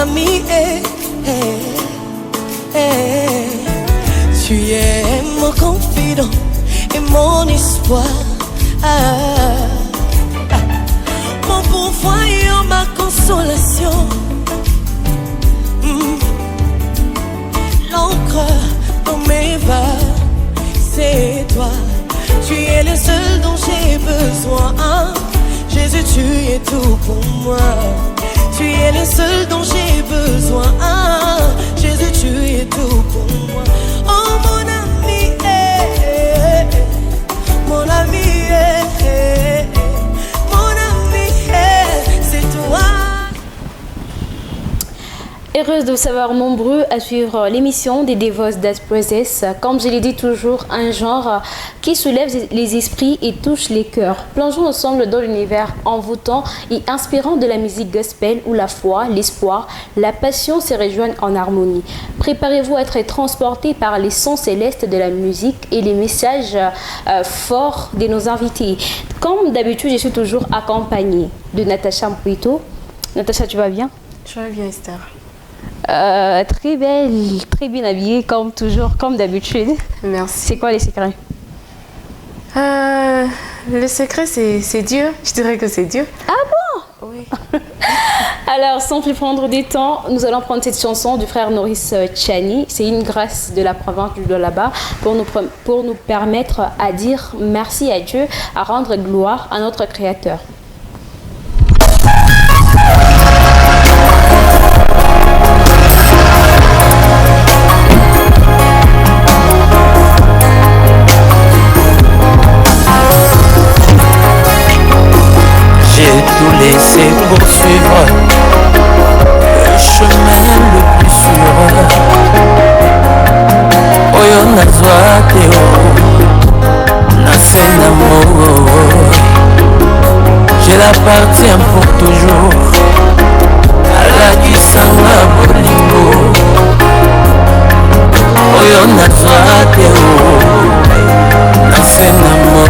ami, tu es mon confident et mon espoir. Mon pourvoyeur, ma consolation. L'encre dans mes vagues, c'est toi. Tu es le seul dont j'ai besoin. Jésus, tu es tout pour moi. Tu es le seul dont j'ai besoin. Jésus, tu es tout pour moi. Oh mon ami, mon ami, mon ami, c'est toi. Heureuse de vous savoir nombreux à suivre l'émission des Divorce d'Express. Comme je l'ai dit toujours, un genre qui soulève les esprits et touche les cœurs. Plongeons ensemble dans l'univers envoûtant et inspirant de la musique gospel où la foi, l'espoir, la passion se rejoignent en harmonie. Préparez-vous à être transportés par les sons célestes de la musique et les messages forts de nos invités. Comme d'habitude, je suis toujours accompagnée de Natacha Mpouito. Natacha, tu vas bien? Je vais bien, Esther. Très belle, très bien habillée, comme toujours, comme d'habitude. Merci. C'est quoi les secrets? Le secret, c'est Dieu. Je dirais que c'est Dieu. Ah bon? Oui. Alors, sans plus prendre du temps, nous allons prendre cette chanson du frère Norris Tchani. C'est une grâce de la province du Lualaba pour nous permettre à dire merci à Dieu, à rendre gloire à notre Créateur. J'ai tout laissé pour suivre le chemin le plus sûr. Oyo nazwa teo nasena mo. Je l'appartiens pour toujours à la kisanga bolingo. Oyo nazwa teo nasena mo.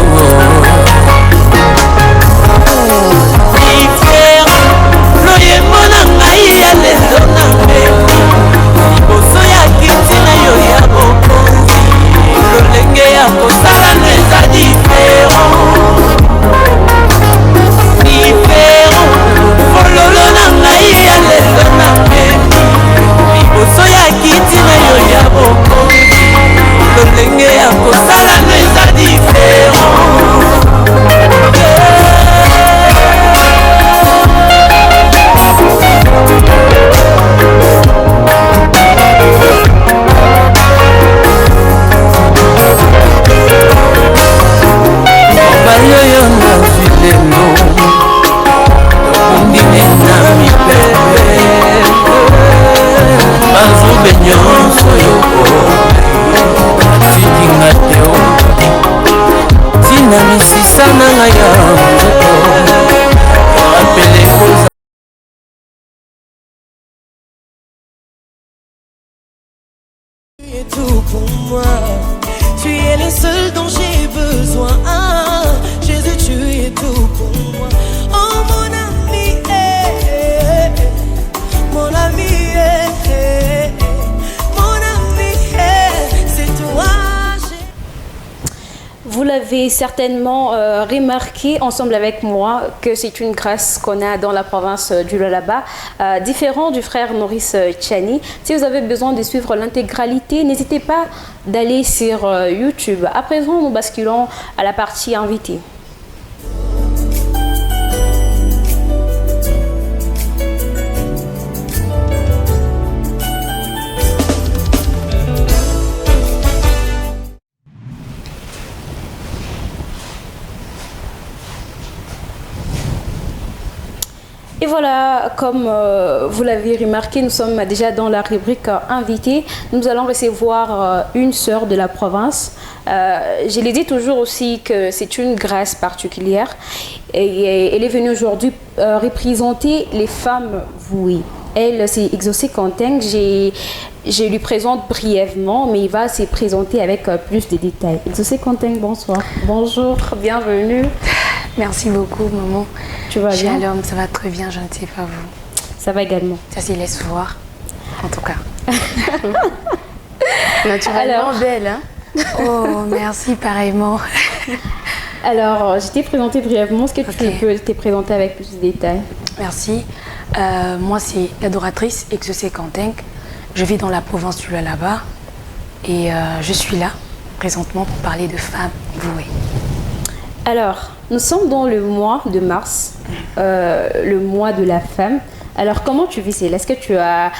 Tout pour moi, tu es le seul dont j'ai besoin. Jésus, tu es tout pour moi. Oh mon ami, mon ami, mon ami, c'est toi. Vous l'avez certainement remarqué ensemble avec moi que c'est une grâce qu'on a dans la province du Lualaba, différent du frère Norris Tchani. Si vous avez besoin de suivre l'intégralité, n'hésitez pas d'aller sur YouTube. À présent, nous basculons à la partie invitée. Et voilà, comme vous l'avez remarqué, nous sommes déjà dans la rubrique invité. Nous allons recevoir une sœur de la province. Je l'ai dit toujours aussi que c'est une grâce particulière. Et elle est venue aujourd'hui représenter les femmes vouées. Elle, c'est Exaucé Conteng. Je lui présente brièvement, mais il va se présenter avec plus de détails. Exaucé Conteng, bonsoir. Bonjour, bienvenue. Merci beaucoup, maman. Tu vas bien? Shalom, ça va très bien, je ne sais pas vous. Ça va également. Ça s'y laisse voir, en tout cas. Naturellement belle, hein? Oh, merci, pareillement. Alors, je t'ai présenté brièvement. Est-ce que tu peux te présenter avec plus de détails? Merci. Moi, c'est l'adoratrice Exaucée Kantenk. Je vis dans la province du Lualaba et je suis là présentement pour parler de femmes vouées. Alors, nous sommes dans le mois de mars, le mois de la femme. Alors, comment tu vis cela? Est-ce que tu as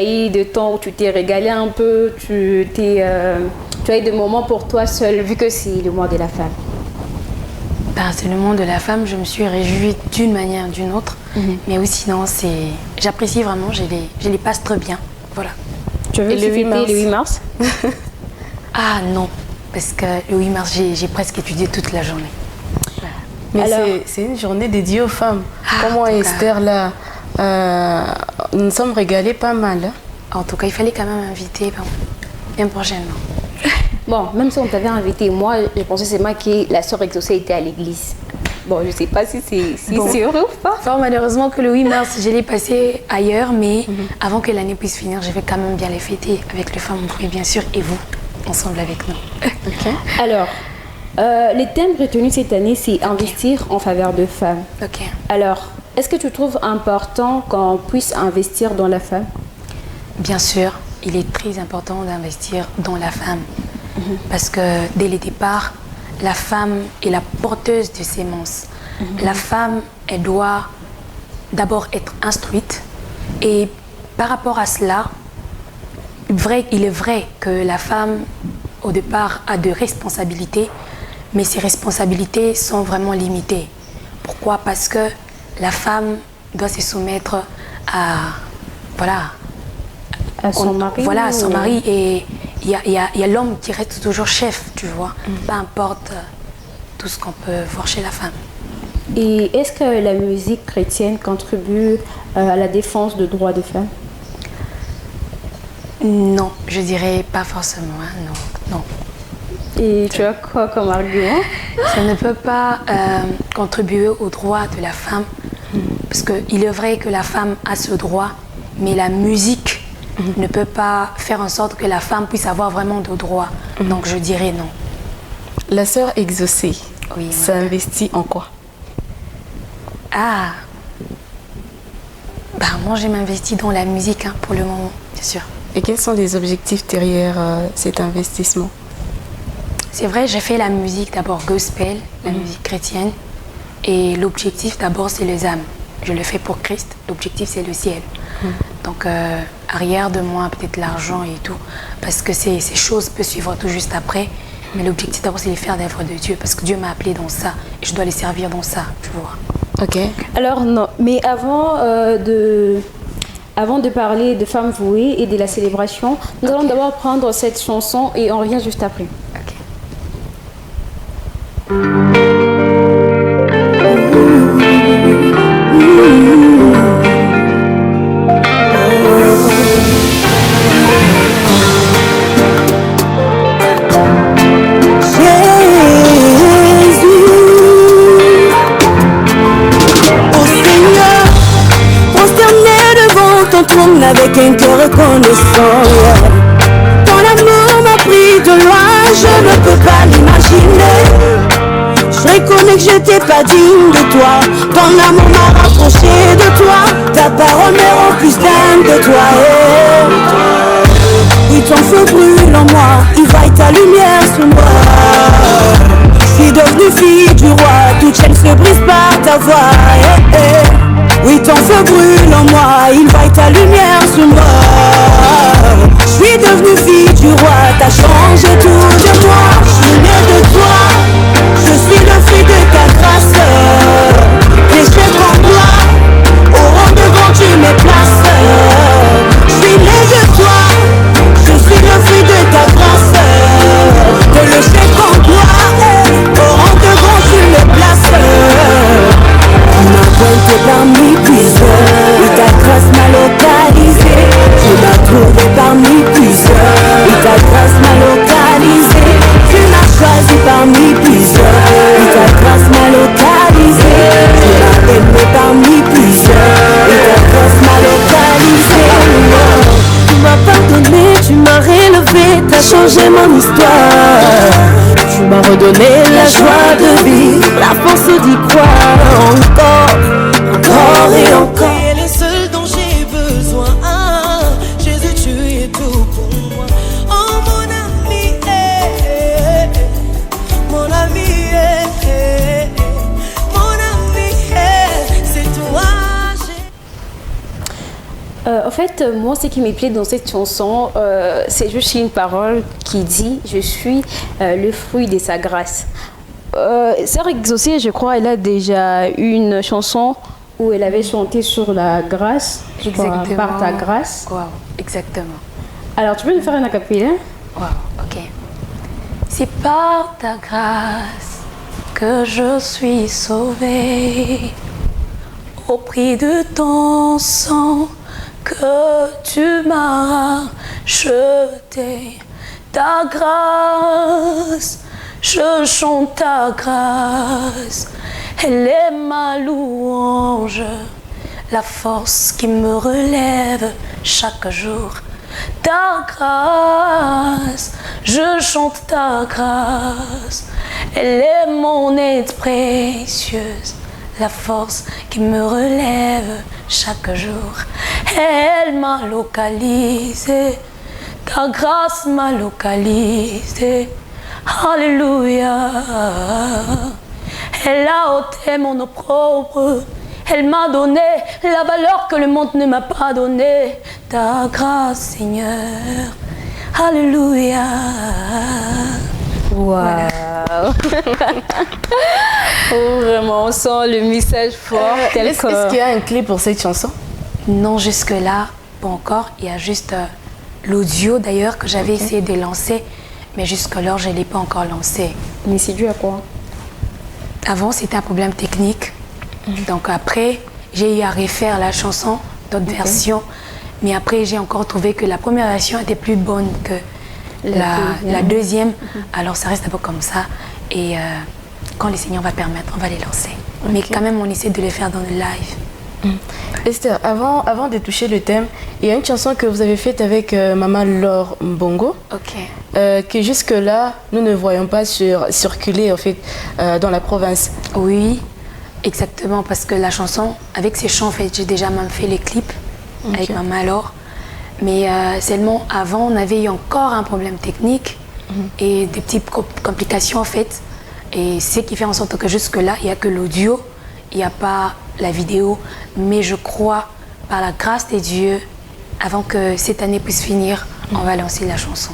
eu des temps où tu t'es régalé un peu, tu as eu des moments pour toi seule, vu que c'est le mois de la femme? Ben, c'est le mois de la femme, je me suis réjouie d'une manière ou d'une autre, mais oui, sinon, j'apprécie vraiment, je les passe très bien. Voilà. Tu veux le 8 mars? Ah non, parce que le 8 mars, j'ai presque étudié toute la journée. Mais alors, c'est une journée dédiée aux femmes. Ah, Comment Esther, là, nous sommes régalés pas mal. Hein? En tout cas, il fallait quand même inviter bien prochainement. Bon, même si on t'avait invité, moi, je pensais c'est moi qui la sœur exaucée était à l'église. Bon, je ne sais pas si c'est vrai ou pas. Fort malheureusement que le 8 mars, je l'ai passé ailleurs, mais avant que l'année puisse finir, je vais quand même bien les fêter avec les femmes vouées, bien sûr, et vous, ensemble avec nous. Okay. Alors, les thèmes retenus cette année, c'est investir en faveur de femmes. Ok. Alors, est-ce que tu trouves important qu'on puisse investir dans la femme? Bien sûr, il est très important d'investir dans la femme. Parce que dès le départ, la femme est la porteuse de sémence. La femme, elle doit d'abord être instruite. Et par rapport à cela, il est vrai que la femme, au départ, a des responsabilités, mais ces responsabilités sont vraiment limitées. Pourquoi? Parce que la femme doit se soumettre à son mari. Voilà, à son mari. Et il y a l'homme qui reste toujours chef, tu vois. Peu importe tout ce qu'on peut voir chez la femme. Et est-ce que la musique chrétienne contribue à la défense des droits des femmes? Non, je dirais pas forcément, hein, non. Et tu as quoi comme argument? Ça ne peut pas contribuer aux droits de la femme, parce qu'il est vrai que la femme a ce droit, mais la musique ne peut pas faire en sorte que la femme puisse avoir vraiment de droits. Donc je dirais non. La sœur exaucée, Oui, ça investit en quoi? Ah, moi je m'investis dans la musique pour le moment, bien sûr. Et quels sont les objectifs derrière cet investissement? C'est vrai, j'ai fait la musique d'abord gospel, la musique chrétienne. Et l'objectif d'abord, c'est les âmes. Je le fais pour Christ, l'objectif c'est le ciel. Donc arrière de moi, peut-être l'argent et tout, parce que ces choses peuvent suivre tout juste après. Mais l'objectif d'abord, c'est de faire l'œuvre de Dieu, parce que Dieu m'a appelé dans ça, et je dois les servir dans ça, tu vois. Ok. Alors non, mais avant de parler de femmes vouées et de la célébration, nous allons d'abord prendre cette chanson et on revient juste après. Ok. Avec un cœur reconnaissant, ton amour m'a pris de loin, je ne peux pas l'imaginer. Je reconnais que je n'étais pas digne de toi, ton amour m'a rapproché de toi, ta parole me rend plus dingue de toi. Oui, ton feu brûle en moi, il va et ta lumière sur moi. Je suis devenue fille du roi, toute chaîne se brise par ta voix. Oui, ton feu brûle en moi, il va et ta lumière sur moi. Je suis devenue fille du roi, t'as changé tout de moi. Je suis née de toi, je suis le fruit de ta grâce. Les chefs en toi, au rang devant tu me places. Je suis née de toi, je suis le fruit de ta grâce. Que le chef en toi, au rang devant tu me places. Ma pointe parmi plusieurs, et ta grâce m'a localisé. Tu m'as trouvé parmi plusieurs, et ta grâce m'a t'as changé mon histoire. Tu m'as redonné la joie de vivre, la force d'y croire encore, encore et encore. Tu es le seul dont j'ai besoin. Jésus, tu es tout pour moi. Oh mon ami, mon ami, mon ami, c'est toi. En fait, moi, ce qui me plaît dans cette chanson, c'est juste une parole qui dit « Je suis le fruit de sa grâce ». Sœur Exaucée, je crois, elle a déjà une chanson où elle avait chanté sur la grâce, je crois, par ta grâce. Wow, exactement. Alors, tu peux nous faire un acapella? Wow, ok. C'est par ta grâce que je suis sauvée, au prix de ton sang que tu m'as racheté. Ta grâce, je chante ta grâce, elle est ma louange, la force qui me relève chaque jour. Ta grâce, je chante ta grâce, elle est mon aide précieuse, la force qui me relève chaque jour. Elle m'a localisé, ta grâce m'a localisé. Alléluia. Elle a ôté mon opprobre, elle m'a donné la valeur que le monde ne m'a pas donnée. Ta grâce, Seigneur. Alléluia. Waouh. Voilà. Oh, vraiment, on sent le message fort. Est-ce qu'il y a un clip pour cette chanson? Non, jusque-là, pas encore. Il y a juste l'audio d'ailleurs que j'avais essayé de lancer, mais jusque-là, je ne l'ai pas encore lancé. Mais c'est dû à quoi? Avant, c'était un problème technique. Donc après, j'ai eu à refaire la chanson, d'autres versions. Mais après, j'ai encore trouvé que la première version était plus bonne que la deuxième. Alors ça reste un peu comme ça. Et quand le Seigneur va permettre, on va les lancer. Mais quand même, on essaie de les faire dans le live. Esther, avant de toucher le thème, il y a une chanson que vous avez faite avec Maman Laure Mbongo, que jusque-là, nous ne voyons pas circuler en fait, dans la province. Oui, exactement, parce que la chanson, avec ces chants, en fait, j'ai déjà même fait les clips avec Maman Laure. Mais seulement avant, on avait eu encore un problème technique et des petites complications en fait. Et ce qui fait en sorte que jusque-là, il n'y a que l'audio, il n'y a pas la vidéo. Mais je crois, par la grâce de Dieu, avant que cette année puisse finir, on va lancer la chanson.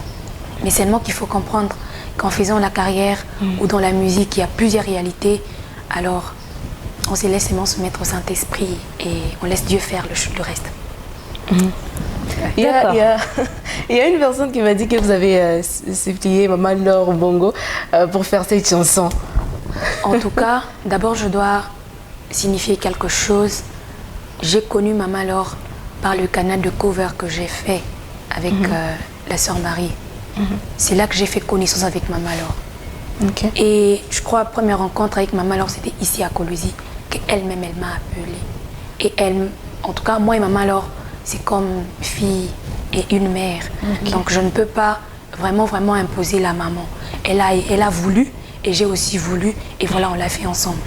Mais seulement qu'il faut comprendre qu'en faisant la carrière ou dans la musique, il y a plusieurs réalités. Alors, on se laisse seulement se mettre au Saint-Esprit et on laisse Dieu faire le reste. Il y a une personne qui m'a dit que vous avez supplié Maman Laure Mbongo pour faire cette chanson. En tout cas, d'abord, je dois signifier quelque chose. J'ai connu Maman Laure par le canal de cover que j'ai fait avec la sœur Marie. C'est là que j'ai fait connaissance avec Maman Laure. Et je crois la première rencontre avec Maman Laure, c'était ici à Colosie, qu'elle-même, elle m'a appelée. Et elle, en tout cas, moi et Maman Laure, c'est comme une fille et une mère. Donc je ne peux pas vraiment imposer la maman. Elle a voulu et j'ai aussi voulu et voilà, on l'a fait ensemble.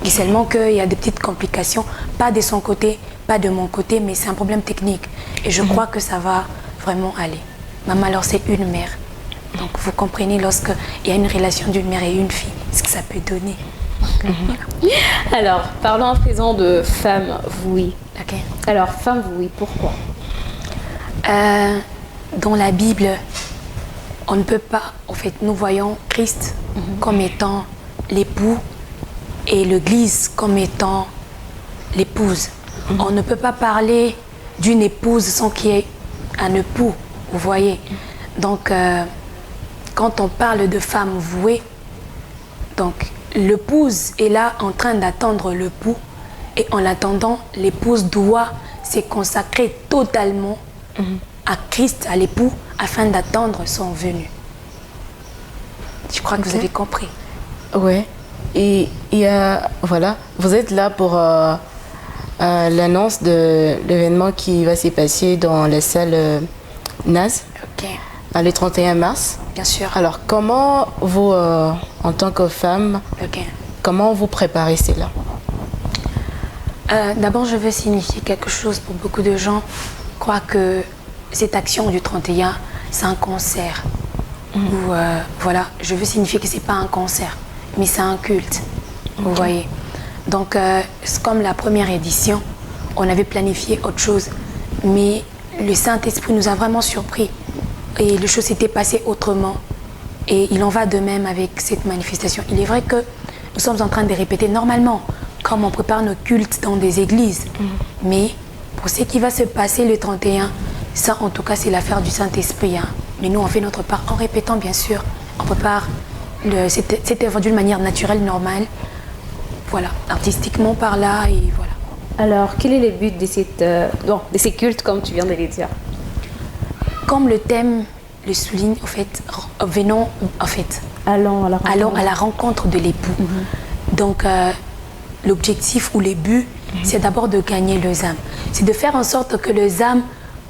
Et seulement qu'il y a des petites complications, pas de son côté, pas de mon côté, mais c'est un problème technique. Et je crois que ça va vraiment aller. Maman, alors c'est une mère. Donc vous comprenez, lorsqu'il y a une relation d'une mère et une fille, ce que ça peut donner. Alors, parlons à présent de femme vouée. Okay. Alors, femme vouée, pourquoi? Dans la Bible, on ne peut pas, en fait, nous voyons Christ comme étant l'époux et l'Église comme étant l'épouse. On ne peut pas parler d'une épouse sans qu'il y ait un époux, vous voyez. Donc, quand on parle de femme vouée, donc l'épouse est là en train d'attendre l'époux et en attendant, l'épouse doit se consacrer totalement à Christ, à l'époux, afin d'attendre son venu. Je crois que vous avez compris. Oui. Et il y a, voilà, vous êtes là pour l'annonce de l'événement qui va se passer dans la salle NAS. le 31 mars. Bien sûr. Alors, comment vous, en tant que femme, comment vous préparez cela? D'abord, je veux signifier quelque chose pour beaucoup de gens. Croient que cette action du 31, c'est un concert. Voilà, je veux signifier que ce n'est pas un concert, mais c'est un culte. Vous voyez. Donc, comme la première édition, on avait planifié autre chose, mais le Saint-Esprit nous a vraiment surpris et les choses s'étaient passées autrement. Et il en va de même avec cette manifestation. Il est vrai que nous sommes en train de répéter normalement, comme on prépare nos cultes dans des églises. Mais pour ce qui va se passer le 31, ça en tout cas c'est l'affaire du Saint-Esprit. Hein. Mais nous on fait notre part en répétant bien sûr. On prépare cette œuvre d'une manière naturelle, normale. Voilà, artistiquement par là et voilà. Alors, quel est le but de ces cultes, comme tu viens de le dire? Comme le thème le souligne, en fait, venons, en fait, allons à la rencontre de l'époux. Donc, l'objectif ou les buts, c'est d'abord de gagner les âmes. C'est de faire en sorte que les âmes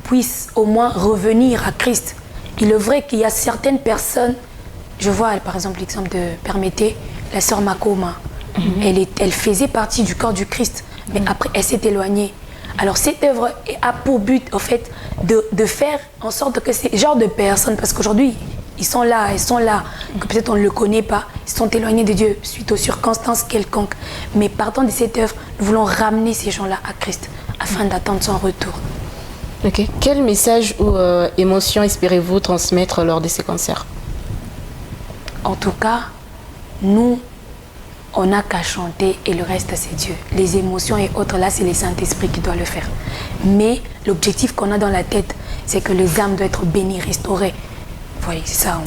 puissent au moins revenir à Christ. Il est vrai qu'il y a certaines personnes, je vois par exemple l'exemple de Permettez, la sœur Makoma. Elle faisait partie du corps du Christ, mais après elle s'est éloignée. Alors cette œuvre a pour but en fait de faire en sorte que ces genres de personnes, parce qu'aujourd'hui ils sont là, que peut-être on ne le connaît pas, ils sont éloignés de Dieu suite aux circonstances quelconques, mais partant de cette œuvre, nous voulons ramener ces gens-là à Christ afin d'attendre son retour. Ok. Quel message ou émotion espérez-vous transmettre lors de ces concerts? En tout cas, nous, on n'a qu'à chanter et le reste, c'est Dieu. Les émotions et autres, là, c'est le Saint-Esprit qui doit le faire. Mais l'objectif qu'on a dans la tête, c'est que les âmes doivent être bénies, restaurées. Vous voyez, c'est ça.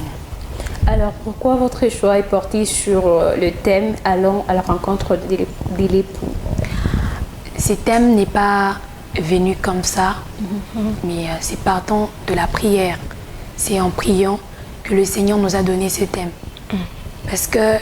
Alors, pourquoi votre choix est porté sur le thème « Allons à la rencontre de l'époux » Ce thème n'est pas venu comme ça, mais c'est partant de la prière. C'est en priant que le Seigneur nous a donné ce thème. Parce que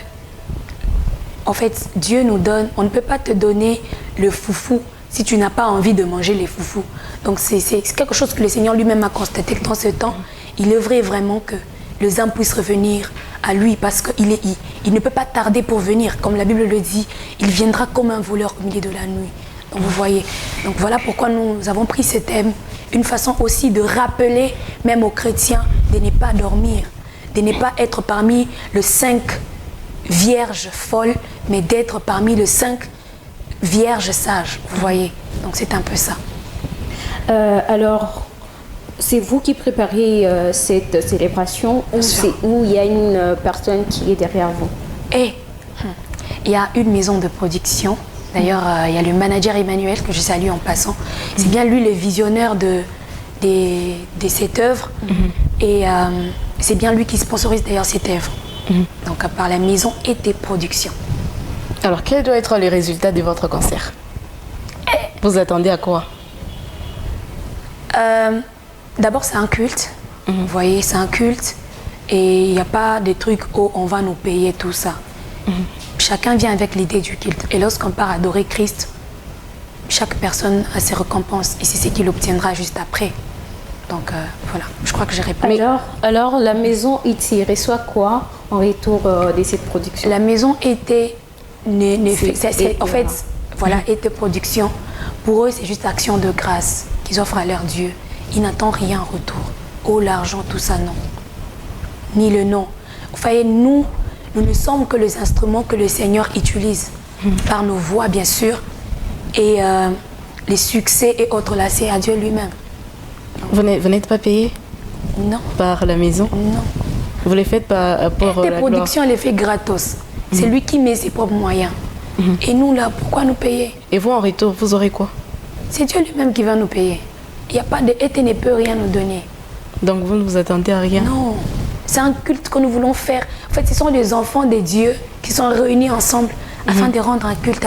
en fait, Dieu nous donne, on ne peut pas te donner le foufou si tu n'as pas envie de manger les foufous. Donc c'est quelque chose que le Seigneur lui-même a constaté que dans ce temps, il œuvrait vraiment que les âmes puissent revenir à lui parce qu'il ne peut pas tarder pour venir. Comme la Bible le dit, il viendra comme un voleur au milieu de la nuit. Donc vous voyez, donc voilà pourquoi nous avons pris ce thème. Une façon aussi de rappeler même aux chrétiens de ne pas dormir, de ne pas être parmi les 5 vierges folles, mais d'être parmi les 5 vierges sages, vous voyez. Donc c'est un peu ça. Alors, c'est vous qui préparez cette célébration ou il y a une personne qui est derrière vous? Il y a une maison de production. D'ailleurs, il y a le manager Emmanuel, que je salue en passant. C'est bien lui le visionneur de cette œuvre. Et c'est bien lui qui sponsorise d'ailleurs cette œuvre. Donc par la maison et des productions. Alors, quel doit être les résultats de votre concert? Vous attendez à quoi? D'abord, c'est un culte. Vous voyez, c'est un culte. Et il n'y a pas de trucs où on va nous payer tout ça. Chacun vient avec l'idée du culte. Et lorsqu'on part adorer Christ, chaque personne a ses récompenses. Et c'est ce qu'il obtiendra juste après. Donc voilà, je crois que j'ai répondu. Alors la maison E.T. reçoit quoi en retour de cette production? La maison E.T. en fait, voilà, E.T. Production, pour eux, c'est juste action de grâce qu'ils offrent à leur Dieu. Ils n'attendent rien en retour. Oh, l'argent, tout ça, non. Ni le nom. Vous voyez, nous ne sommes que les instruments que le Seigneur utilise par nos voix, bien sûr, et les succès et autres, là, c'est à Dieu lui-même. Vous n'êtes pas payé? Non. Par la maison? Non. Vous les faites pas pour la production, elle est faite gratos. C'est lui qui met ses propres moyens. Et nous, là, pourquoi nous payer? Et vous, en retour, vous aurez quoi? C'est Dieu lui-même qui va nous payer. Il n'y a pas de E.T. ne peut rien nous donner. Donc vous ne vous attendez à rien? Non. C'est un culte que nous voulons faire. En fait, ce sont les enfants de Dieu qui sont réunis ensemble afin de rendre un culte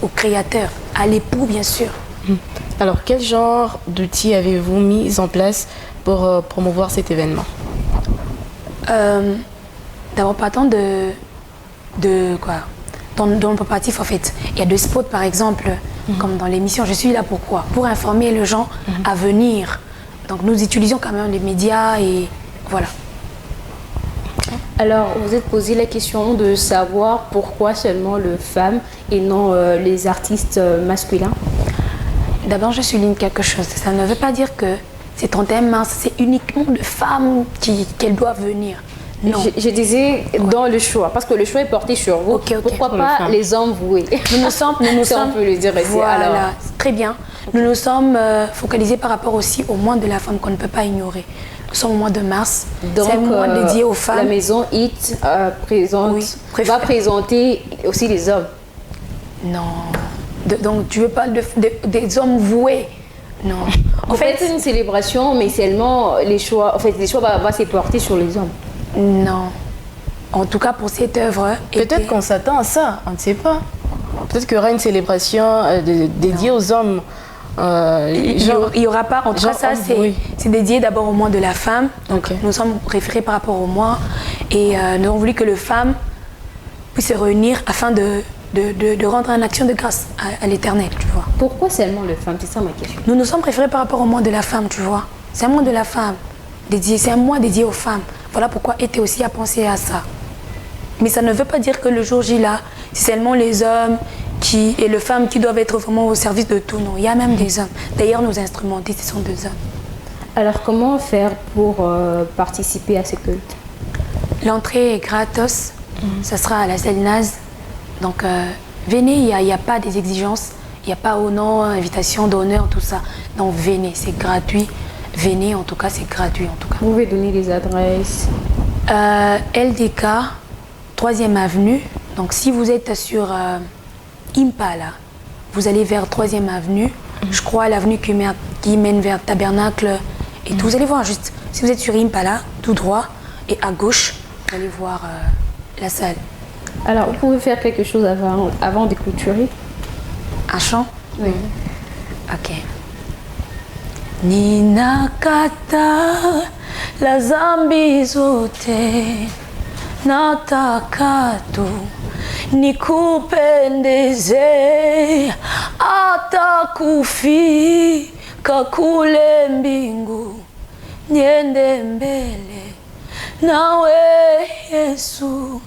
au Créateur, à l'époux, bien sûr. Alors, quel genre d'outils avez-vous mis en place pour promouvoir cet événement? D'abord, partant de quoi? Dans le préparatif, en fait, il y a des spots, par exemple, comme dans l'émission. Je suis là pourquoi? Pour informer les gens à venir. Donc, nous utilisons quand même les médias et Voilà. Alors, vous êtes posé la question de savoir pourquoi seulement les femmes et non les artistes masculins. D'abord, je souligne quelque chose. Ça ne veut pas dire que c'est 31 mars, c'est uniquement de femmes qu'elles doivent venir. Non. Je disais dans le choix, parce que le choix est porté sur vous. Pourquoi pas les hommes voués? Nous sommes, on peut le dire ici. Voilà, alors. très bien. Nous nous sommes focalisés par rapport aussi au mois de la femme qu'on ne peut pas ignorer. Nous sommes au mois de mars. C'est un mois dédié aux femmes. La maison Hit va présenter aussi les hommes. Non. Donc tu veux pas des hommes voués? Non. En fait, c'est une célébration, mais seulement les choix. En fait, les choix va se porter sur les hommes. Non. En tout cas, pour cette œuvre. Peut-être qu'on s'attend à ça, on ne sait pas. Peut-être qu'il y aura une célébration dédiée aux hommes. Il n'y aura pas. En tout cas, ça, c'est dédié d'abord au mois de la femme. Donc, nous sommes référés par rapport au mois. Et nous avons voulu que les femmes puissent se réunir afin de rendre une action de grâce à l'Éternel, tu vois. Pourquoi seulement les femmes? C'est ça ma question. Nous nous sommes préférés par rapport au mois de la femme, tu vois. C'est un mois de la femme. C'est un mois dédié aux femmes. Voilà pourquoi était aussi à penser à ça. Mais ça ne veut pas dire que le jour J là, c'est seulement les hommes et les femmes qui doivent être vraiment au service de tout. Non, il y a même des hommes. D'ailleurs, nos instrumentistes, ce sont des hommes. Alors, comment faire pour participer à ce culte? L'entrée est gratos. Ça sera à la salle Naz. Donc, venez, il n'y a pas des exigences. Il n'y a pas au nom, invitation d'honneur, tout ça. Donc, venez, c'est gratuit. Venez, en tout cas, c'est gratuit. En tout cas. Vous pouvez donner les adresses. LDK, 3e avenue. Donc, si vous êtes sur Impala, vous allez vers 3e avenue. Je crois l'avenue qui mène vers Tabernacle. Et tout. Vous allez voir juste, si vous êtes sur Impala, tout droit, et à gauche, vous allez voir la salle. Alors, vous pouvez faire quelque chose avant de clôturer? Un chant? Oui. Ok. Ninakata la zambi zote nataka tu nikupendeze hata kufika kule mbingu niende mbele nawe Yesu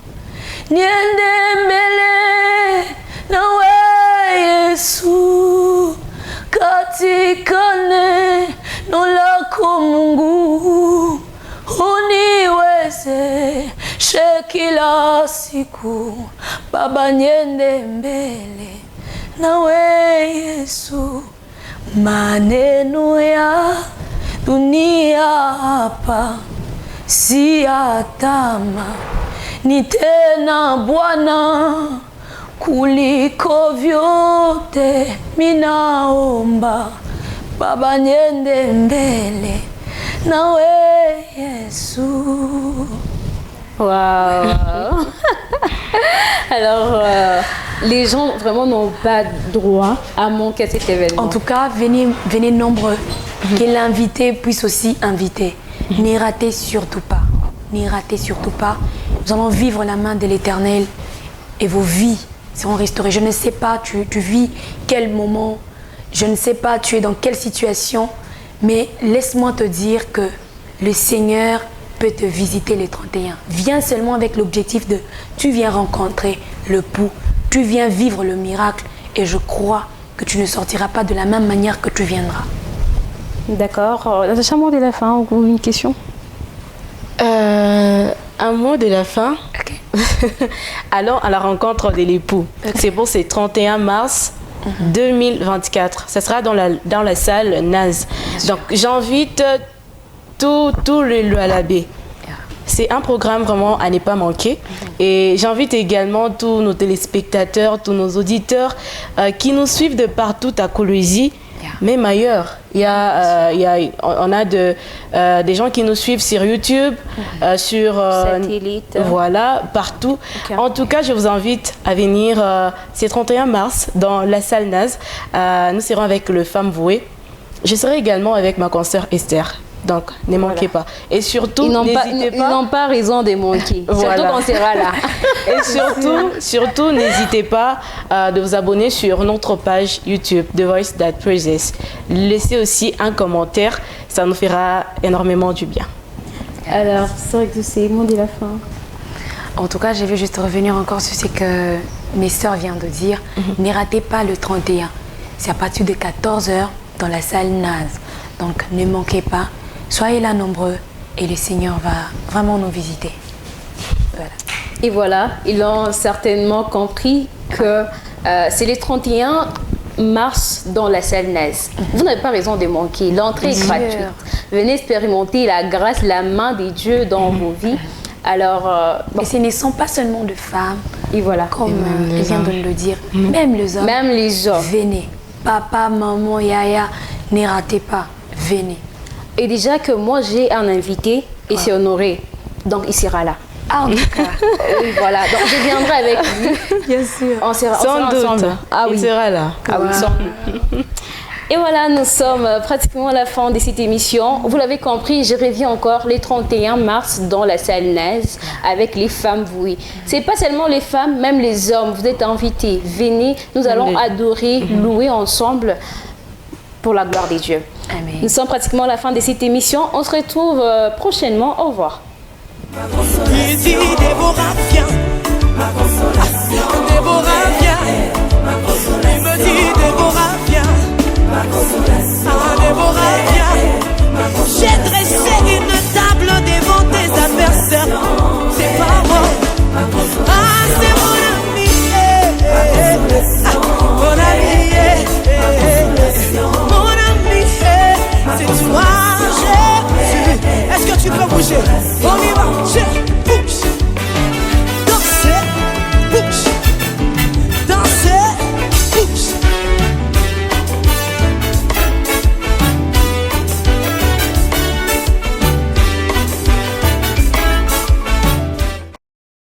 niende mbele nawe Yesu katika neno lako Mungu uniwezeshe kila siku Baba, niende mbele nawe Yesu. Maneno ya dunia hapa si ya tamaa, ni tena Bwana kuliko vyote. Minaomba Baba, niende mbele nawe Yesu. Waouh. Alors, les gens vraiment n'ont pas droit à manquer cet événement. En tout cas, venez nombreux. Que l'invité puisse aussi inviter. N'y ratez surtout pas. N'y ratez surtout pas. Nous allons vivre la main de l'Éternel et vos vies seront restaurées. Je ne sais pas, tu vis quel moment, je ne sais pas, tu es dans quelle situation, mais laisse-moi te dire que le Seigneur peut te visiter les 31. Viens seulement avec l'objectif de, tu viens rencontrer le pou, tu viens vivre le miracle et je crois que tu ne sortiras pas de la même manière que tu viendras. D'accord. Natacha, mot de la fin, ou une question? Un mot de la fin. Okay. Allons à la rencontre de l'époux. Okay. C'est pour ce 31 mars 2024. Ça sera dans la salle Naz. Donc j'invite tout le Alabé. C'est un programme vraiment à ne pas manquer. Et j'invite également tous nos téléspectateurs, tous nos auditeurs qui nous suivent de partout à Kolwezi, même ailleurs. On a des gens qui nous suivent sur YouTube, sur satellite. Voilà, partout. Okay. En tout cas, je vous invite à venir ce 31 mars dans la salle Naz. Nous serons avec le Femme Vouée. Je serai également avec ma consoeur Esther. Donc, ne manquez pas. Et surtout, n'hésitez pas. Ils n'ont pas raison de manquer. Voilà. Surtout quand on sera là. Et surtout, n'hésitez pas de vous abonner sur notre page YouTube, The Voice That Praises. Laissez aussi un commentaire, ça nous fera énormément du bien. Alors, c'est vrai que c'est le mot de la fin. En tout cas, je vais juste revenir encore sur ce que mes sœurs viennent de dire. Ne ratez pas le 31. C'est à partir de 14h dans la salle Naz. Donc, ne manquez pas. Soyez là nombreux et le Seigneur va vraiment nous visiter. Voilà. Et voilà, ils ont certainement compris que c'est le 31 mars dans la salle Naz. Vous n'avez pas raison de manquer. L'entrée est gratuite. Venez expérimenter la grâce, la main de Dieu dans vos vies. Alors, et ce ne sont pas seulement de femmes, et voilà, comme ils viennent de le dire, même les hommes. Même les hommes. Venez. Papa, maman, yaya, ne ratez pas. Venez. Et déjà que moi, j'ai un invité et c'est Honoré. Donc, il sera là. Ah, en tout cas. Oui, voilà. Donc, je viendrai avec lui. Bien sûr. On sera Sans doute. ensemble. Ah oui. Il sera là. Ah oui, sans doute. Et voilà, nous sommes pratiquement à la fin de cette émission. Vous l'avez compris, je reviens encore le 31 mars dans la salle Naz avec les femmes vouées. Ce n'est pas seulement les femmes, même les hommes. Vous êtes invités. Venez, nous allons adorer, louer ensemble pour la gloire de Dieu. Amen. Nous sommes pratiquement à la fin de cette émission. On se retrouve prochainement. Au revoir. Il dit Déborah, viens. Déborah, viens. Il me dit Déborah, viens. Ah, Déborah, viens. J'ai dressé une table devant tes adversaires. C'est pas moi. Ah, c'est mon ami. Mon ami. Mon ami. C'est toi, Jésus. Est-ce que tu peux bouger? On y